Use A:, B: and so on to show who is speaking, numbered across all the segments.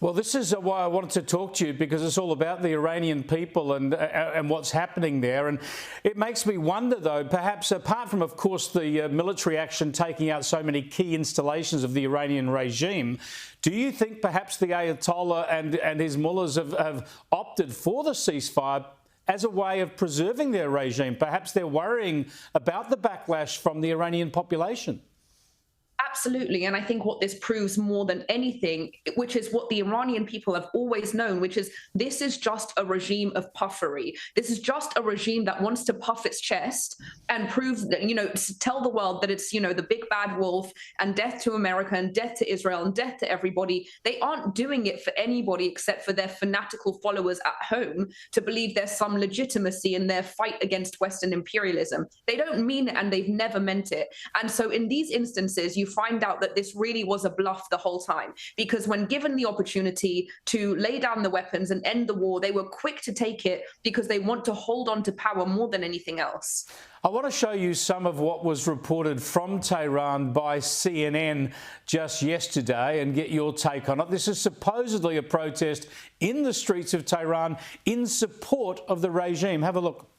A: Well, this is why I wanted to talk to you, because it's all about the Iranian people and what's happening there. And it makes me wonder, though, perhaps apart from, of course, the military action taking out so many key installations of the Iranian regime, do you think perhaps the Ayatollah and his mullahs have opted for the ceasefire as a way of preserving their regime? Perhaps they're worrying about the backlash from the Iranian population.
B: Absolutely. And I think what this proves more than anything, which is what the Iranian people have always known, which is this is just a regime of puffery. This is just a regime that wants to puff its chest and prove that, tell the world that it's, the big bad wolf and death to America and death to Israel and death to everybody. They aren't doing it for anybody except for their fanatical followers at home to believe there's some legitimacy in their fight against Western imperialism. They don't mean it and they've never meant it. And so in these instances, you find out that this really was a bluff the whole time, because when given the opportunity to lay down the weapons and end the war, they were quick to take it because they want to hold on to power more than anything else.
A: I want to show you some of what was reported from Tehran by CNN just yesterday and get your take on it. This is supposedly a protest in the streets of Tehran in support of the regime. Have a look.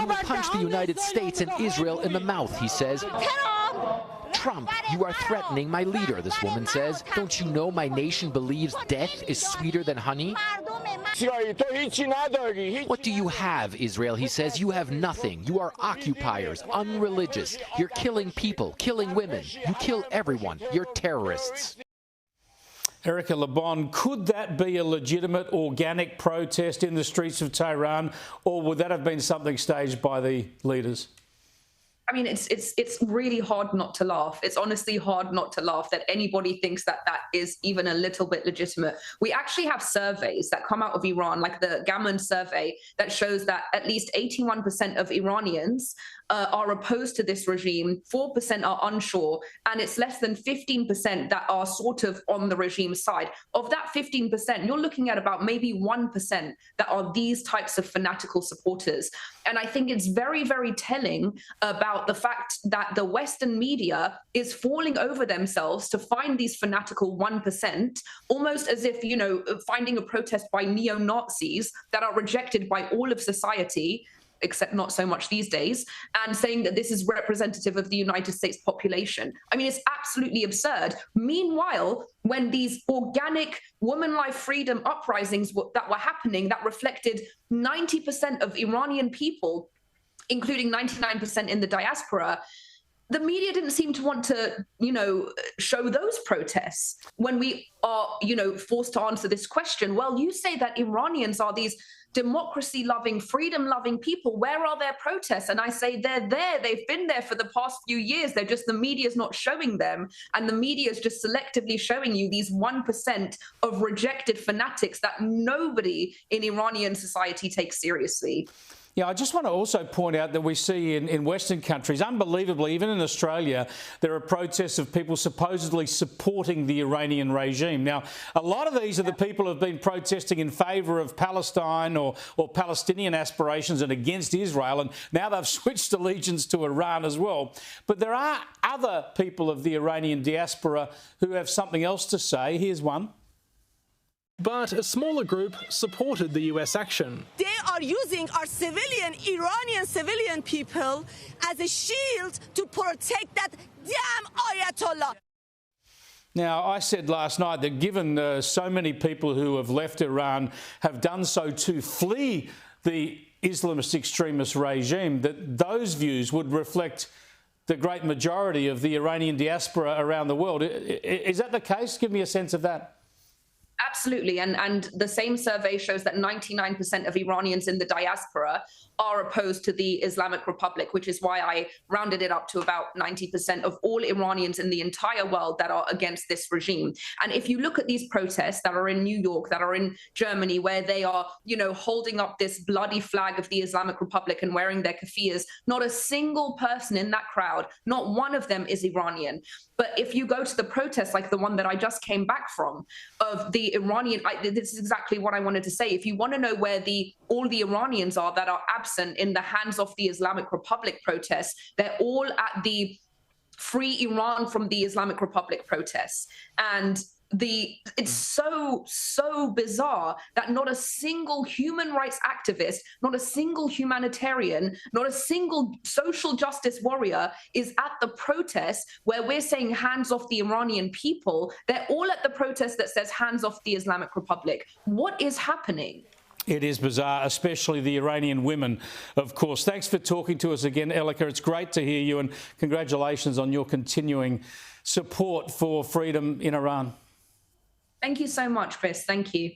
C: You punched the United States and Israel in the mouth, he says. Trump, you are threatening my leader, this woman says. Don't you know my nation believes death is sweeter than honey? What do you have, Israel? He says. You have nothing. You are occupiers, unreligious. You're killing people, killing women. You kill everyone. You're terrorists.
A: Elica Le Bon, could that be a legitimate organic protest in the streets of Tehran, or would that have been something staged by the leaders?
B: I mean, it's really hard not to laugh. It's honestly hard not to laugh that anybody thinks that that is even a little bit legitimate. We actually have surveys that come out of Iran, like the Gammon survey, that shows that at least 81% of Iranians are opposed to this regime, 4% are unsure, and it's less than 15% that are sort of on the regime's side. Of that 15%, you're looking at about maybe 1% that are these types of fanatical supporters. And I think it's very, very telling about the fact that the Western media is falling over themselves to find these fanatical 1%, almost as if, finding a protest by neo-Nazis that are rejected by all of society, except not so much these days, and saying that this is representative of the United States population. I mean, it's absolutely absurd. Meanwhile, when these organic woman life freedom uprisings that were happening, that reflected 90% of Iranian people, including 99% in the diaspora, the media didn't seem to want to, show those protests. When we are, forced to answer this question, well, you say that Iranians are these democracy-loving, freedom-loving people. Where are their protests? And I say they're there. They've been there for the past few years. They're just, the media's not showing them. And the media is just selectively showing you these 1% of rejected fanatics that nobody in Iranian society takes seriously.
A: Yeah, I just want to also point out that we see in Western countries, unbelievably, even in Australia, there are protests of people supposedly supporting the Iranian regime. Now, a lot of these are the people who have been protesting in favour of Palestine or Palestinian aspirations and against Israel, and now they've switched allegiance to Iran as well. But there are other people of the Iranian diaspora who have something else to say. Here's one.
D: But a smaller group supported the US action.
E: They are using our Iranian civilian people as a shield to protect that damn Ayatollah.
A: Now, I said last night that given so many people who have left Iran have done so to flee the Islamist extremist regime, that those views would reflect the great majority of the Iranian diaspora around the world. Is that the case? Give me a sense of that.
B: Absolutely. And the same survey shows that 99% of Iranians in the diaspora are opposed to the Islamic Republic, which is why I rounded it up to about 90% of all Iranians in the entire world that are against this regime. And if you look at these protests that are in New York, that are in Germany, where they are, holding up this bloody flag of the Islamic Republic and wearing their keffiyehs, not a single person in that crowd, not one of them is Iranian. But if you go to the protests like the one that I just came back from, of the Iranian, this is exactly what I wanted to say. If you want to know where all the Iranians are that are absent in the hands of the Islamic Republic protests, they're all at the free Iran from the Islamic Republic protests. And it's so bizarre that not a single human rights activist, not a single humanitarian, not a single social justice warrior is at the protest where we're saying hands off the Iranian people. They're all at the protest that says hands off the Islamic Republic. What is happening?
A: It is bizarre, especially the Iranian women, of course. Thanks for talking to us again, Elica. It's great to hear you, and congratulations on your continuing support for freedom in Iran.
B: Thank you so much, Chris. Thank you.